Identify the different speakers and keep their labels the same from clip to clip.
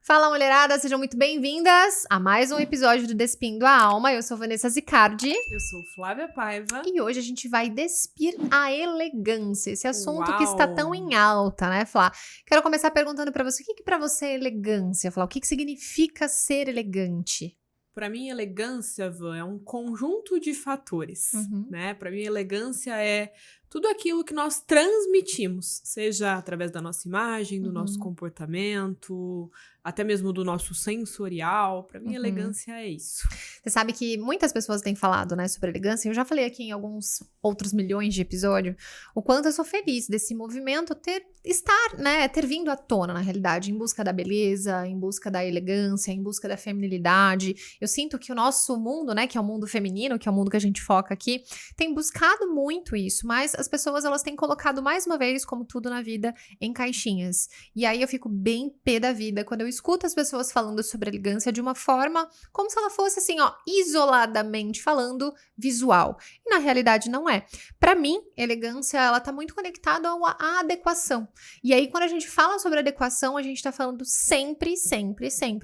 Speaker 1: Fala, mulherada, sejam muito bem-vindas a mais um episódio do Despindo a Alma. Eu sou Vanessa Zicardi.
Speaker 2: Eu sou Flávia Paiva.
Speaker 1: E hoje a gente vai despir a elegância, esse assunto que
Speaker 2: Uau.
Speaker 1: está tão em alta, né, Flá? Quero começar perguntando pra você, o que pra você é elegância, Flá? O que significa ser elegante?
Speaker 2: Pra mim, elegância, Van, é um conjunto de fatores, né? Pra mim, elegância é tudo aquilo que nós transmitimos, seja através da nossa imagem, do nosso comportamento, até mesmo do nosso sensorial. Pra mim, elegância é isso.
Speaker 1: Você sabe que muitas pessoas têm falado, né, sobre elegância. Eu já falei aqui em alguns outros milhões de episódios o quanto eu sou feliz desse movimento ter vindo à tona, na realidade, em busca da beleza, em busca da elegância, em busca da feminilidade. Eu sinto que o nosso mundo, né, que é o mundo feminino, que é o mundo que a gente foca aqui, tem buscado muito isso, mas as pessoas, elas têm colocado mais uma vez, como tudo na vida, em caixinhas. E aí eu fico bem pé da vida quando eu escuto as pessoas falando sobre elegância de uma forma como se ela fosse assim, ó, isoladamente falando, visual. E na realidade não é. Pra mim, elegância, ela tá muito conectada à adequação. E aí, quando a gente fala sobre adequação, a gente tá falando sempre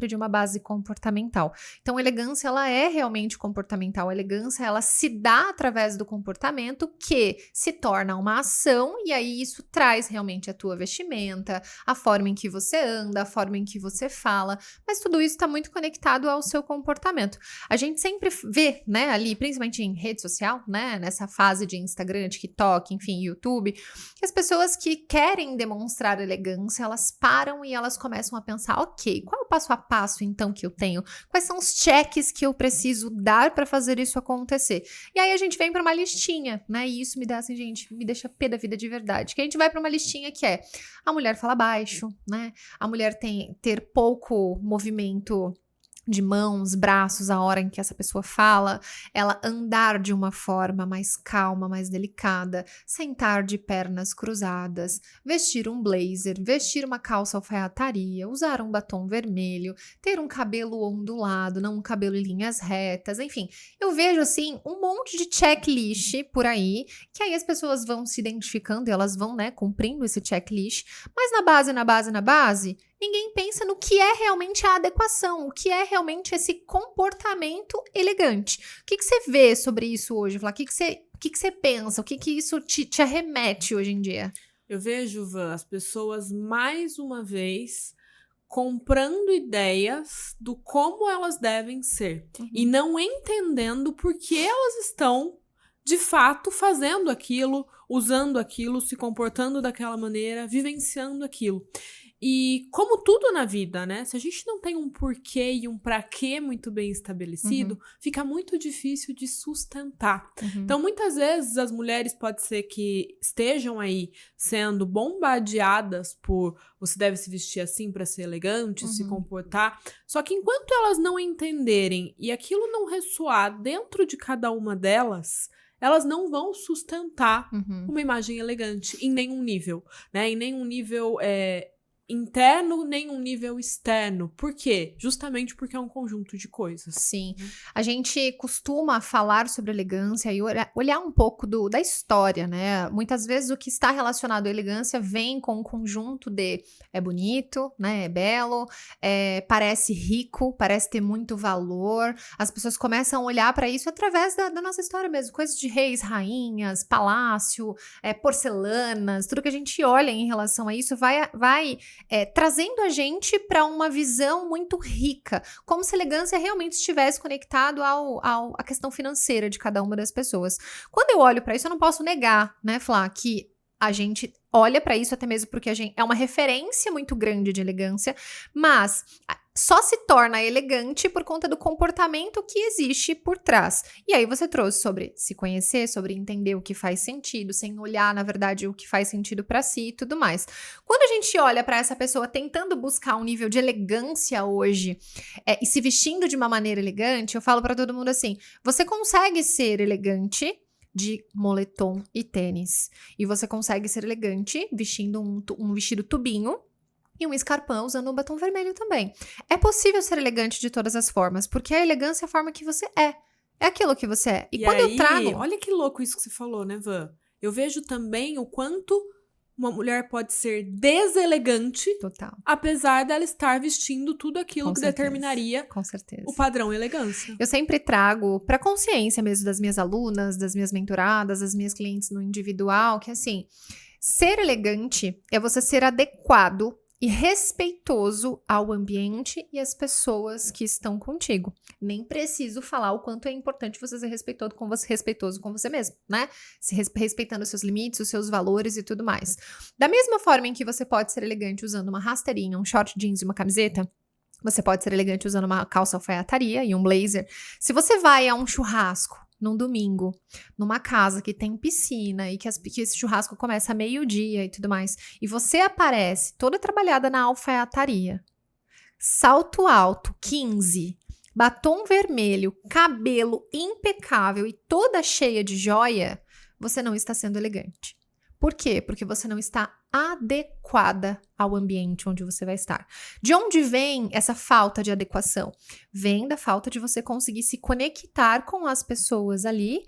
Speaker 1: de uma base comportamental. Então, elegância, ela é realmente comportamental. A elegância, ela se dá através do comportamento que se torna uma ação, e aí isso traz realmente a tua vestimenta, a forma em que você anda, a forma em que você fala, mas tudo isso tá muito conectado ao seu comportamento. A gente sempre vê, né, ali, principalmente em rede social, né, nessa fase de Instagram, TikTok, enfim, YouTube, que as pessoas que querem demonstrar elegância, elas param e elas começam a pensar, ok, qual é o passo a passo, então, que eu tenho? Quais são os cheques que eu preciso dar para fazer isso acontecer? E aí a gente vem para uma listinha, né, e isso me dá assim, gente, me deixa pé da vida de verdade, que a gente vai para uma listinha que é a mulher fala baixo, né, a mulher ter pouco movimento de mãos, braços, a hora em que essa pessoa fala, ela andar de uma forma mais calma, mais delicada, sentar de pernas cruzadas, vestir um blazer, vestir uma calça alfaiataria, usar um batom vermelho, ter um cabelo ondulado, não um cabelo em linhas retas, enfim, eu vejo assim um monte de checklist por aí, que aí as pessoas vão se identificando e elas vão, né, cumprindo esse checklist, mas na base, ninguém pensa no que é realmente a adequação, o que é realmente esse comportamento elegante. O que você vê sobre isso hoje, Flá? O que você pensa? O que isso te arremete hoje em dia?
Speaker 2: Eu vejo, Van, as pessoas mais uma vez comprando ideias do como elas devem ser e não entendendo por que elas estão de fato fazendo aquilo, usando aquilo, se comportando daquela maneira, vivenciando aquilo. E como tudo na vida, né? Se a gente não tem um porquê e um pra quê muito bem estabelecido, fica muito difícil de sustentar. Então, muitas vezes, as mulheres pode ser que estejam aí sendo bombardeadas por você deve se vestir assim pra ser elegante, se comportar. Só que enquanto elas não entenderem e aquilo não ressoar dentro de cada uma delas, elas não vão sustentar uma imagem elegante em nenhum nível, né? Em nenhum nível interno, nem um nível externo. Por quê? Justamente porque é um conjunto de coisas.
Speaker 1: Sim. A gente costuma falar sobre elegância e olhar um pouco da história, né? Muitas vezes o que está relacionado à elegância vem com um conjunto de é bonito, né? É belo, parece rico, parece ter muito valor. As pessoas começam a olhar para isso através da nossa história mesmo. Coisas de reis, rainhas, palácio, porcelanas, tudo que a gente olha em relação a isso vai trazendo a gente para uma visão muito rica, como se a elegância realmente estivesse conectado à questão financeira de cada uma das pessoas. Quando eu olho para isso, eu não posso negar, né, Flá, que a gente olha para isso até mesmo porque a gente é uma referência muito grande de elegância, mas só se torna elegante por conta do comportamento que existe por trás. E aí você trouxe sobre se conhecer, sobre entender o que faz sentido, sem olhar, na verdade, o que faz sentido para si e tudo mais. Quando a gente olha para essa pessoa tentando buscar um nível de elegância hoje e se vestindo de uma maneira elegante, eu falo para todo mundo assim, você consegue ser elegante de moletom e tênis. E você consegue ser elegante vestindo um vestido tubinho e um escarpão usando um batom vermelho também. É possível ser elegante de todas as formas, porque a elegância é a forma que você é. É aquilo que você é. E quando
Speaker 2: aí,
Speaker 1: eu trago...
Speaker 2: olha que louco isso que você falou, né, Van? Eu vejo também o quanto uma mulher pode ser deselegante,
Speaker 1: Total.
Speaker 2: apesar dela estar vestindo tudo aquilo
Speaker 1: Com
Speaker 2: que
Speaker 1: certeza.
Speaker 2: determinaria
Speaker 1: Com certeza.
Speaker 2: o padrão elegância.
Speaker 1: Eu sempre trago pra consciência mesmo das minhas alunas, das minhas mentoradas, das minhas clientes no individual, que assim, ser elegante é você ser adequado e respeitoso ao ambiente e às pessoas que estão contigo. Nem preciso falar o quanto é importante você ser respeitoso com você mesmo, né? Respeitando os seus limites, os seus valores e tudo mais. Da mesma forma em que você pode ser elegante usando uma rasteirinha, um short jeans e uma camiseta, você pode ser elegante usando uma calça alfaiataria e um blazer. Se você vai a um churrasco num domingo, numa casa que tem piscina e que esse churrasco começa a meio-dia e tudo mais, e você aparece toda trabalhada na alfaiataria, salto alto, 15, batom vermelho, cabelo impecável e toda cheia de joia, você não está sendo elegante. Por quê? Porque você não está adequada ao ambiente onde você vai estar. De onde vem essa falta de adequação? Vem da falta de você conseguir se conectar com as pessoas ali,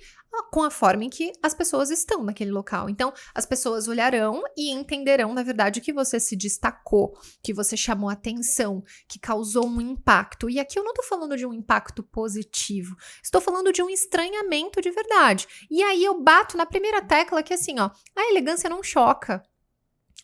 Speaker 1: com a forma em que as pessoas estão naquele local. Então, as pessoas olharão e entenderão, na verdade, que você se destacou, que você chamou atenção, que causou um impacto. E aqui eu não tô falando de um impacto positivo, estou falando de um estranhamento de verdade. E aí eu bato na primeira tecla que assim, ó, a elegância não choca.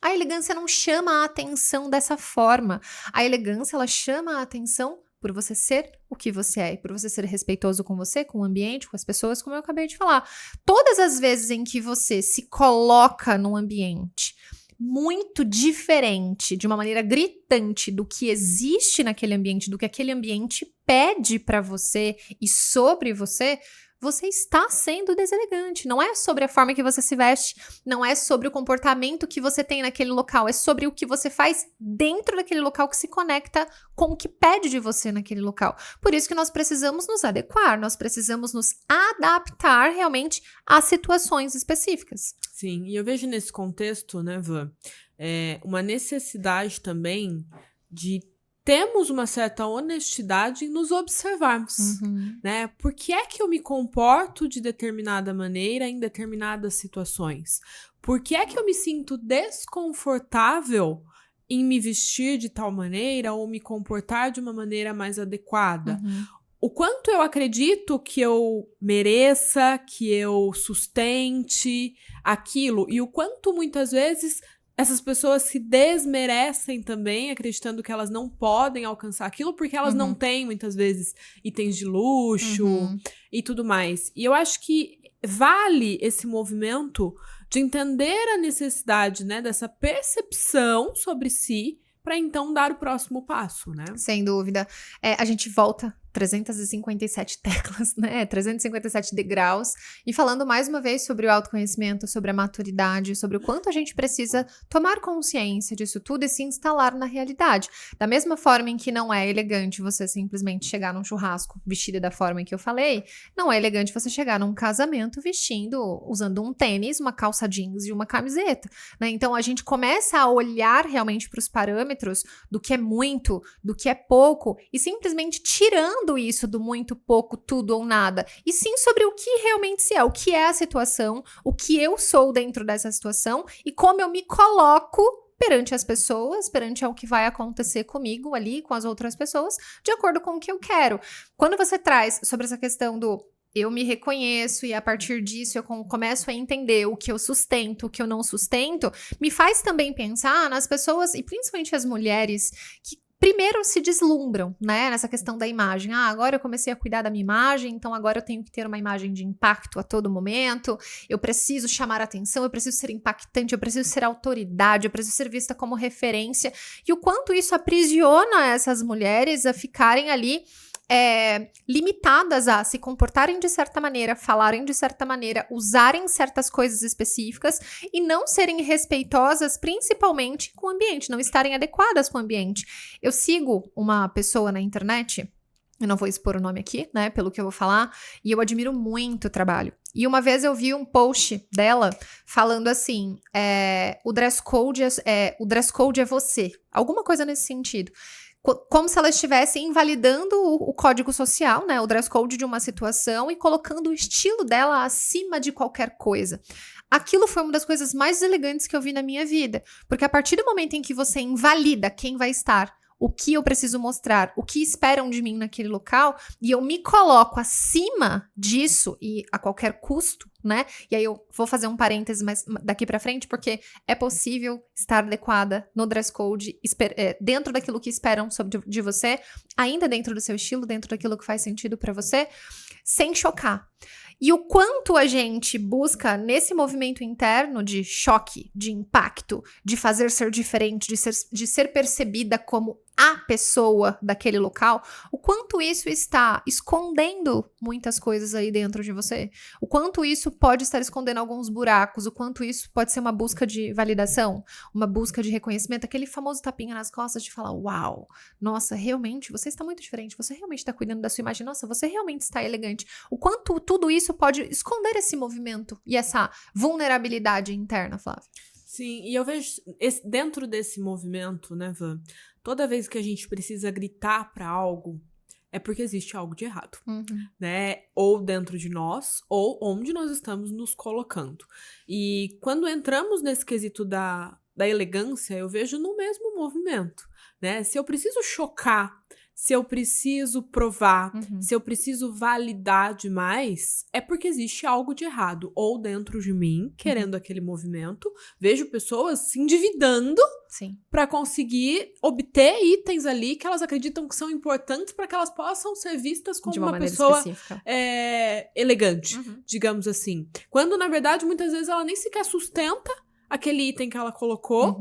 Speaker 1: A elegância não chama a atenção dessa forma. A elegância, ela chama a atenção por você ser o que você é, e por você ser respeitoso com você, com o ambiente, com as pessoas, como eu acabei de falar. Todas as vezes em que você se coloca num ambiente muito diferente, de uma maneira gritante do que existe naquele ambiente, do que aquele ambiente pede pra você e sobre você, você está sendo deselegante. Não é sobre a forma que você se veste, não é sobre o comportamento que você tem naquele local, é sobre o que você faz dentro daquele local que se conecta com o que pede de você naquele local. Por isso que nós precisamos nos adequar, nós precisamos nos adaptar realmente às situações específicas.
Speaker 2: Sim, e eu vejo nesse contexto, né, Van, uma necessidade também de termos uma certa honestidade em nos observarmos, né? Por que é que eu me comporto de determinada maneira em determinadas situações? Por que é que eu me sinto desconfortável em me vestir de tal maneira ou me comportar de uma maneira mais adequada? O quanto eu acredito que eu mereça, que eu sustente aquilo, e o quanto muitas vezes essas pessoas se desmerecem também, acreditando que elas não podem alcançar aquilo, porque elas não têm, muitas vezes, itens de luxo e tudo mais. E eu acho que vale esse movimento de entender a necessidade, né, dessa percepção sobre si, para então dar o próximo passo, né?
Speaker 1: Sem dúvida. A gente volta 357 teclas, né? 357 degraus. E falando mais uma vez sobre o autoconhecimento, sobre a maturidade, sobre o quanto a gente precisa tomar consciência disso tudo e se instalar na realidade. Da mesma forma em que não é elegante você simplesmente chegar num churrasco vestida da forma em que eu falei, não é elegante você chegar num casamento usando um tênis, uma calça jeans e uma camiseta, né? Então a gente começa a olhar realmente para os parâmetros do que é muito, do que é pouco e simplesmente tirando isso do muito, pouco, tudo ou nada, e sim sobre o que realmente se é, o que é a situação, o que eu sou dentro dessa situação e como eu me coloco perante as pessoas, perante o que vai acontecer comigo ali, com as outras pessoas, de acordo com o que eu quero. Quando você traz sobre essa questão do eu me reconheço e a partir disso eu começo a entender o que eu sustento, o que eu não sustento, me faz também pensar nas pessoas, e principalmente as mulheres, que primeiro se deslumbram, né, nessa questão da imagem. Agora eu comecei a cuidar da minha imagem, então agora eu tenho que ter uma imagem de impacto a todo momento, eu preciso chamar atenção, eu preciso ser impactante, eu preciso ser autoridade, eu preciso ser vista como referência. E o quanto isso aprisiona essas mulheres a ficarem ali limitadas a se comportarem de certa maneira, falarem de certa maneira, usarem certas coisas específicas e não serem respeitosas, principalmente com o ambiente, não estarem adequadas com o ambiente. Eu sigo uma pessoa na internet, eu não vou expor o nome aqui, né, pelo que eu vou falar, e eu admiro muito o trabalho. E uma vez eu vi um post dela falando assim, o dress code é você, alguma coisa nesse sentido. Como se ela estivesse invalidando o código social, né, o dress code de uma situação e colocando o estilo dela acima de qualquer coisa. aquilo foi uma das coisas mais elegantes que eu vi na minha vida. Porque a partir do momento em que você invalida quem vai estar, o que eu preciso mostrar, o que esperam de mim naquele local, e eu me coloco acima disso e a qualquer custo, né? E aí eu vou fazer um parêntese mais daqui pra frente, porque é possível estar adequada no dress code, dentro daquilo que esperam de você, ainda dentro do seu estilo, dentro daquilo que faz sentido pra você, sem chocar. E o quanto a gente busca nesse movimento interno de choque, de impacto, de fazer ser diferente, de ser percebida como a pessoa daquele local, o quanto isso está escondendo muitas coisas aí dentro de você, o quanto isso pode estar escondendo alguns buracos, o quanto isso pode ser uma busca de validação, uma busca de reconhecimento, aquele famoso tapinha nas costas de falar, uau, nossa, realmente, você está muito diferente, você realmente está cuidando da sua imagem, nossa, você realmente está elegante, o quanto tudo isso pode esconder esse movimento e essa vulnerabilidade interna, Flávia.
Speaker 2: Sim, e eu vejo dentro desse movimento, né, Van, toda vez que a gente precisa gritar pra algo, é porque existe algo de errado, né? Ou dentro de nós, ou onde nós estamos nos colocando. E quando entramos nesse quesito da elegância, eu vejo no mesmo movimento, né? Se eu preciso chocar, se eu preciso provar, se eu preciso validar demais, é porque existe algo de errado. Ou dentro de mim, querendo aquele movimento, vejo pessoas se endividando para conseguir obter itens ali que elas acreditam que são importantes para que elas possam ser vistas como uma pessoa elegante, digamos assim. Quando, na verdade, muitas vezes ela nem sequer sustenta aquele item que ela colocou,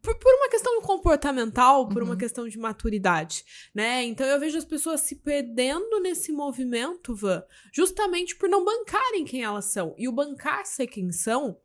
Speaker 2: por uma questão comportamental, por uma questão de maturidade, né? Então eu vejo as pessoas se perdendo nesse movimento, Van, justamente por não bancarem quem elas são. E o bancar ser quem são,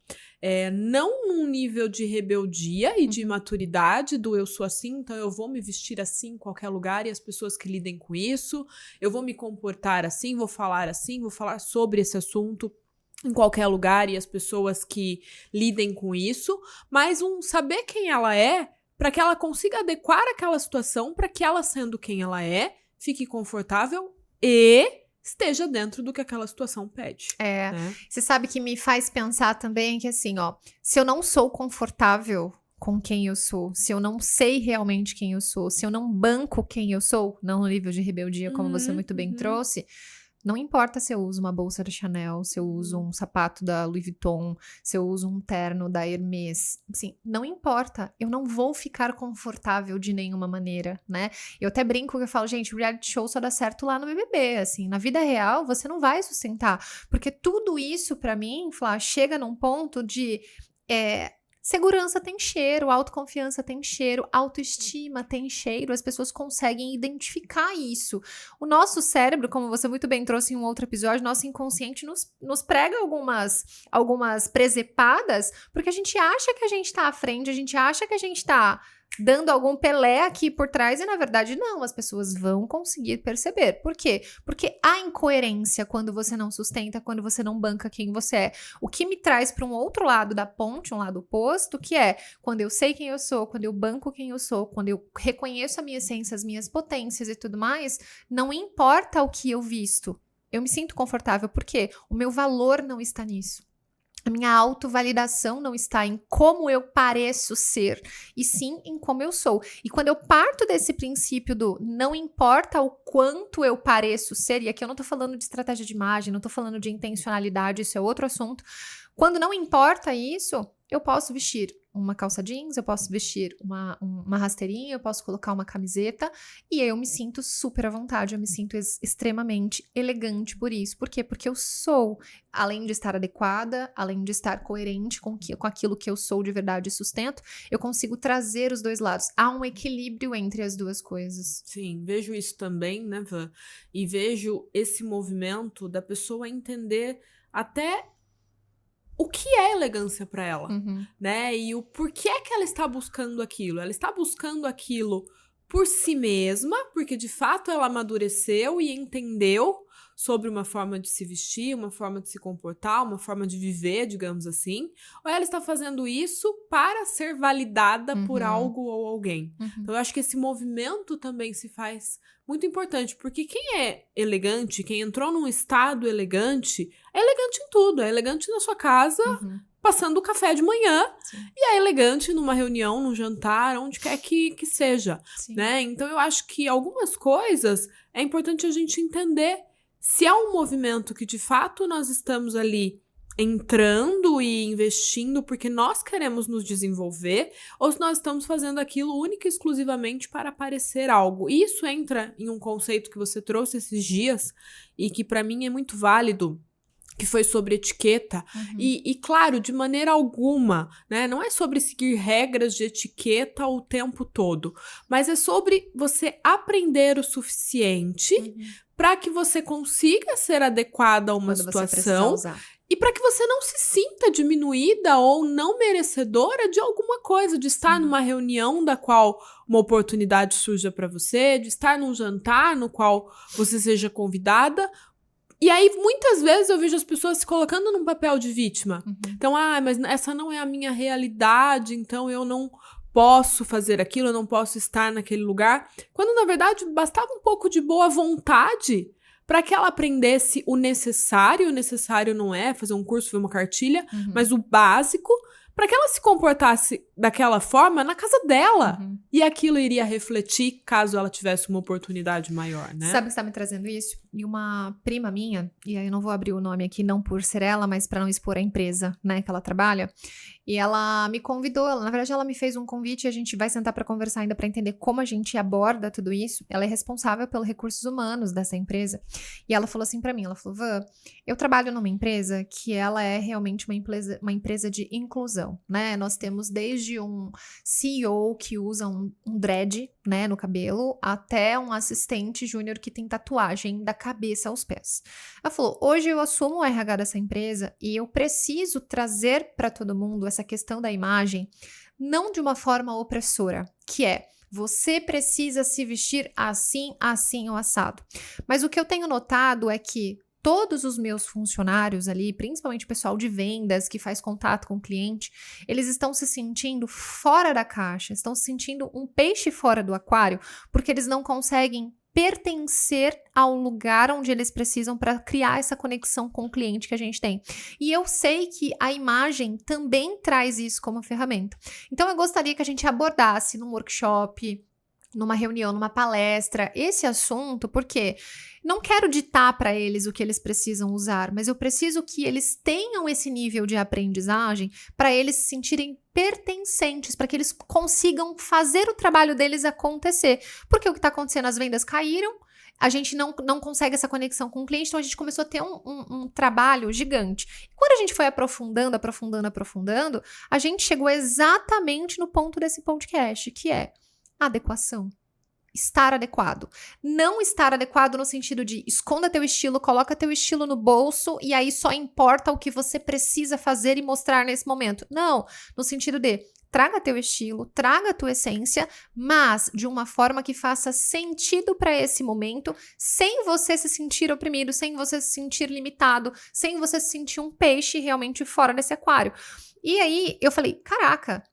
Speaker 2: não num nível de rebeldia e de maturidade, do eu sou assim, então eu vou me vestir assim em qualquer lugar e as pessoas que lidem com isso, eu vou me comportar assim, vou falar sobre esse assunto em qualquer lugar e as pessoas que lidem com isso, mas saber quem ela é, para que ela consiga adequar aquela situação, para que ela, sendo quem ela é, fique confortável e esteja dentro do que aquela situação pede. Né?
Speaker 1: Você sabe que me faz pensar também que assim, ó, se eu não sou confortável com quem eu sou, se eu não sei realmente quem eu sou, se eu não banco quem eu sou, não no nível de rebeldia, como você muito bem trouxe, não importa se eu uso uma bolsa da Chanel, se eu uso um sapato da Louis Vuitton, se eu uso um terno da Hermès, assim, não importa, eu não vou ficar confortável de nenhuma maneira, né? Eu até brinco que eu falo, gente, o reality show só dá certo lá no BBB, assim, na vida real você não vai sustentar, porque tudo isso pra mim, Flá, chega num ponto de... segurança tem cheiro, autoconfiança tem cheiro, autoestima tem cheiro, as pessoas conseguem identificar isso. O nosso cérebro, como você muito bem trouxe em um outro episódio, nosso inconsciente nos prega algumas presepadas, porque a gente acha que a gente tá à frente, a gente acha que a gente tá dando algum Pelé aqui por trás e, na verdade, não. As pessoas vão conseguir perceber. Por quê? Porque há incoerência quando você não sustenta, quando você não banca quem você é. O que me traz para um outro lado da ponte, um lado oposto, que é quando eu sei quem eu sou, quando eu banco quem eu sou, quando eu reconheço a minha essência, as minhas potências e tudo mais, não importa o que eu visto. Eu me sinto confortável, porque o meu valor não está nisso. A minha autovalidação não está em como eu pareço ser, e sim em como eu sou. E quando eu parto desse princípio do não importa o quanto eu pareço ser, e aqui eu não tô falando de estratégia de imagem, não tô falando de intencionalidade, isso é outro assunto. Quando não importa isso, eu posso vestir uma calça jeans, eu posso vestir uma rasteirinha, eu posso colocar uma camiseta e eu me sinto super à vontade, eu me sinto extremamente elegante por isso. Por quê? Porque eu sou, além de estar adequada, além de estar coerente com aquilo que eu sou de verdade e sustento, eu consigo trazer os dois lados. Há um equilíbrio entre as duas coisas.
Speaker 2: Sim, vejo isso também, né, Van? E vejo esse movimento da pessoa entender até o que é elegância para ela, né? E o porquê que ela está buscando aquilo. Ela está buscando aquilo por si mesma, porque de fato ela amadureceu e entendeu sobre uma forma de se vestir, uma forma de se comportar, uma forma de viver, digamos assim. Ou ela está fazendo isso para ser validada por algo ou alguém. Então eu acho que esse movimento também se faz muito importante, porque quem é elegante, quem entrou num estado elegante, é elegante em tudo. É elegante na sua casa, passando o café de manhã.
Speaker 1: Sim.
Speaker 2: E é elegante numa reunião, num jantar, onde quer que seja,
Speaker 1: Sim.
Speaker 2: né? Então, eu acho que algumas coisas é importante a gente entender se é um movimento que, de fato, nós estamos ali entrando e investindo porque nós queremos nos desenvolver, ou se nós estamos fazendo aquilo única e exclusivamente para parecer algo. E isso entra em um conceito que você trouxe esses dias e que para mim é muito válido, que foi sobre etiqueta. E, claro, de maneira alguma, né? Não é sobre seguir regras de etiqueta o tempo todo, mas é sobre você aprender o suficiente para que você consiga ser adequada a uma
Speaker 1: Quando você precisar
Speaker 2: situação
Speaker 1: usar.
Speaker 2: e para que você não se sinta diminuída ou não merecedora de alguma coisa, de estar numa reunião da qual uma oportunidade surja para você, de estar num jantar no qual você seja convidada. E aí, muitas vezes, eu vejo as pessoas se colocando num papel de vítima. Então, mas essa não é a minha realidade, então eu não posso fazer aquilo, eu não posso estar naquele lugar. Quando, na verdade, bastava um pouco de boa vontade para que ela aprendesse o necessário não é fazer um curso, ver uma cartilha, mas o básico, para que ela se comportasse daquela forma na casa dela. E aquilo iria refletir caso ela tivesse uma oportunidade maior, né?
Speaker 1: Sabe que está me trazendo isso? E uma prima minha, e aí eu não vou abrir o nome aqui, não por ser ela, mas para não expor a empresa, né, que ela trabalha. E ela me convidou, na verdade ela me fez um convite e a gente vai sentar para conversar ainda para entender como a gente aborda tudo isso. Ela é responsável pelos recursos humanos dessa empresa. E ela falou assim para mim, ela falou, Van, eu trabalho numa empresa que ela é realmente uma empresa de inclusão, né? Nós temos desde um CEO que usa um dread, né, no cabelo, até um assistente júnior que tem tatuagem da cabeça aos pés. Ela falou, hoje eu assumo o RH dessa empresa e eu preciso trazer para todo mundo essa questão da imagem, não de uma forma opressora, que é, você precisa se vestir assim, assim ou assado. Mas o que eu tenho notado é que todos os meus funcionários ali, principalmente o pessoal de vendas que faz contato com o cliente, eles estão se sentindo fora da caixa, estão se sentindo um peixe fora do aquário, porque eles não conseguem pertencer ao lugar onde eles precisam para criar essa conexão com o cliente que a gente tem. E eu sei que a imagem também traz isso como ferramenta. Então eu gostaria que a gente abordasse num workshop, numa reunião, numa palestra, esse assunto, porque não quero ditar para eles o que eles precisam usar, mas eu preciso que eles tenham esse nível de aprendizagem para eles se sentirem pertencentes, para que eles consigam fazer o trabalho deles acontecer. Porque o que está acontecendo, as vendas caíram, a gente não consegue essa conexão com o cliente, então a gente começou a ter um trabalho gigante. E quando a gente foi aprofundando, a gente chegou exatamente no ponto desse podcast, que é adequação. Estar adequado. Não estar adequado no sentido de esconda teu estilo, coloca teu estilo no bolso e aí só importa o que você precisa fazer e mostrar nesse momento. Não, no sentido de traga teu estilo, traga tua essência, mas de uma forma que faça sentido para esse momento, sem você se sentir oprimido, sem você se sentir limitado, sem você se sentir um peixe realmente fora desse aquário. E aí eu falei, caraca,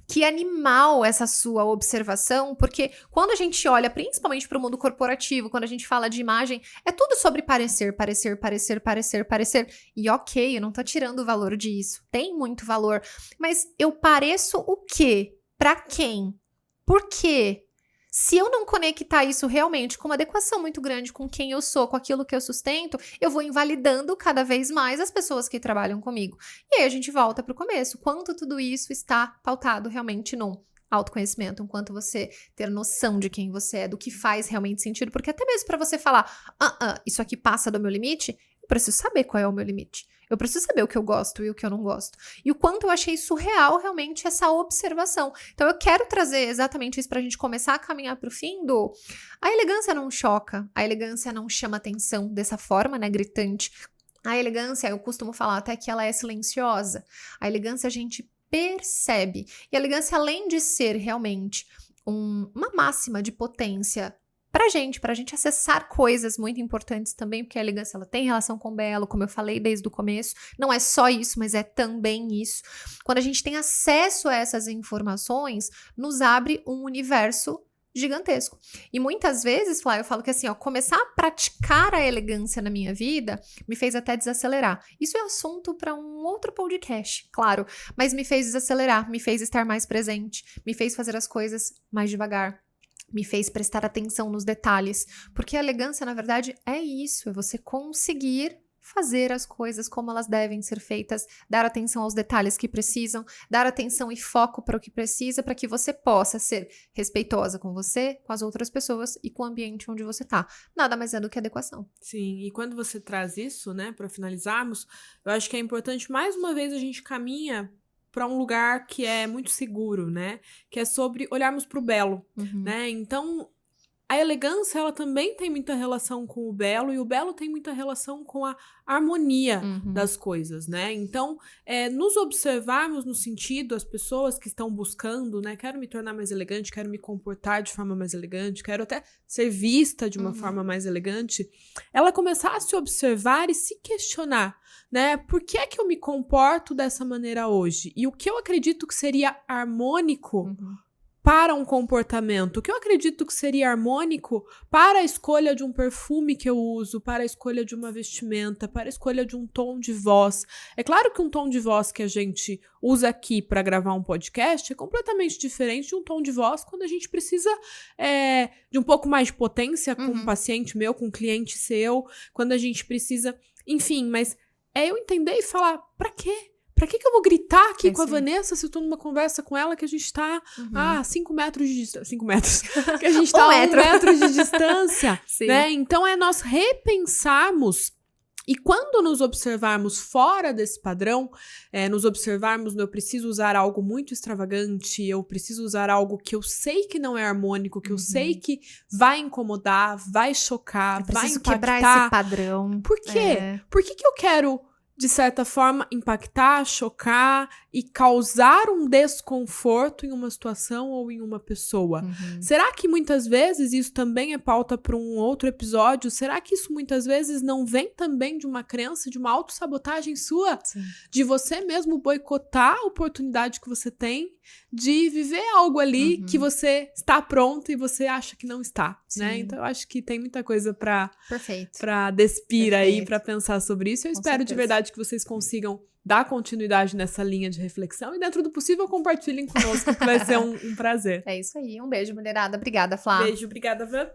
Speaker 1: que animal essa sua observação, porque quando a gente olha principalmente para o mundo corporativo, quando a gente fala de imagem, é tudo sobre parecer. E ok, eu não tô tirando o valor disso, tem muito valor, mas eu pareço o quê? Para quem? Por quê? Se eu não conectar isso realmente com uma adequação muito grande com quem eu sou, com aquilo que eu sustento, eu vou invalidando cada vez mais as pessoas que trabalham comigo. E aí a gente volta para o começo. Quanto tudo isso está pautado realmente no autoconhecimento, enquanto você ter noção de quem você é, do que faz realmente sentido, porque até mesmo para você falar, isso aqui passa do meu limite, eu preciso saber qual é o meu limite. Eu preciso saber o que eu gosto e o que eu não gosto. E o quanto eu achei surreal realmente essa observação. Então eu quero trazer exatamente isso pra gente começar a caminhar pro fim do... A elegância não choca, a elegância não chama atenção dessa forma, né, gritante. A elegância, eu costumo falar até que ela é silenciosa. A elegância a gente percebe. E a elegância, além de ser realmente uma máxima de potência pra gente acessar coisas muito importantes também, porque a elegância ela tem relação com o belo, como eu falei desde o começo, não é só isso, mas é também isso. Quando a gente tem acesso a essas informações, nos abre um universo gigantesco. E muitas vezes, Flá, eu falo que assim, ó, começar a praticar a elegância na minha vida me fez até desacelerar. Isso é assunto para um outro podcast, claro, mas me fez desacelerar, me fez estar mais presente, me fez fazer as coisas mais devagar. Me fez prestar atenção nos detalhes, porque a elegância, na verdade, é isso, é você conseguir fazer as coisas como elas devem ser feitas, dar atenção aos detalhes que precisam, dar atenção e foco para o que precisa, para que você possa ser respeitosa com você, com as outras pessoas e com o ambiente onde você tá. Nada mais é do que adequação.
Speaker 2: Sim, e quando você traz isso, né, para finalizarmos, eu acho que é importante, mais uma vez, a gente caminha para um lugar que é muito seguro, né? Que é sobre olharmos para o belo, né? Então, a elegância, ela também tem muita relação com o belo, e o belo tem muita relação com a harmonia das coisas, né? Então, nos observarmos no sentido, as pessoas que estão buscando, né? Quero me tornar mais elegante, quero me comportar de forma mais elegante, quero até ser vista de uma forma mais elegante, ela começar a se observar e se questionar, né? Por que é que eu me comporto dessa maneira hoje? E o que eu acredito que seria harmônico para um comportamento, o que eu acredito que seria harmônico para a escolha de um perfume que eu uso, para a escolha de uma vestimenta, para a escolha de um tom de voz. É claro que um tom de voz que a gente usa aqui para gravar um podcast é completamente diferente de um tom de voz quando a gente precisa de um pouco mais de potência com um paciente meu, com um cliente seu, quando a gente precisa... Enfim, mas é eu entender e falar, pra quê? Pra que eu vou gritar aqui com a Vanessa se eu tô numa conversa com ela que a gente tá a 5 metros de distância? 5 metros. Que a gente tá a 1 metro de distância, né? Então é nós repensarmos. E quando nos observarmos fora desse padrão, nos observarmos, eu preciso usar algo muito extravagante, eu preciso usar algo que eu sei que não é harmônico, que eu sei que vai incomodar, vai chocar, vai impactar.
Speaker 1: Quebrar esse padrão.
Speaker 2: Por quê? Por que eu quero, de certa forma, impactar, chocar e causar um desconforto em uma situação ou em uma pessoa? Será que muitas vezes isso também é pauta para um outro episódio? Será que isso muitas vezes não vem também de uma crença, de uma autossabotagem sua?
Speaker 1: Sim.
Speaker 2: De você mesmo boicotar a oportunidade que você tem de viver algo ali que você está pronto e você acha que não está, né? Então eu acho que tem muita coisa para despir aí, para pensar sobre isso. Eu espero de verdade que vocês consigam dar continuidade nessa linha de reflexão e, dentro do possível, compartilhem conosco, que vai ser um prazer.
Speaker 1: É isso aí. Um beijo, mulherada. Obrigada, Flá.
Speaker 2: Beijo, obrigada, Van.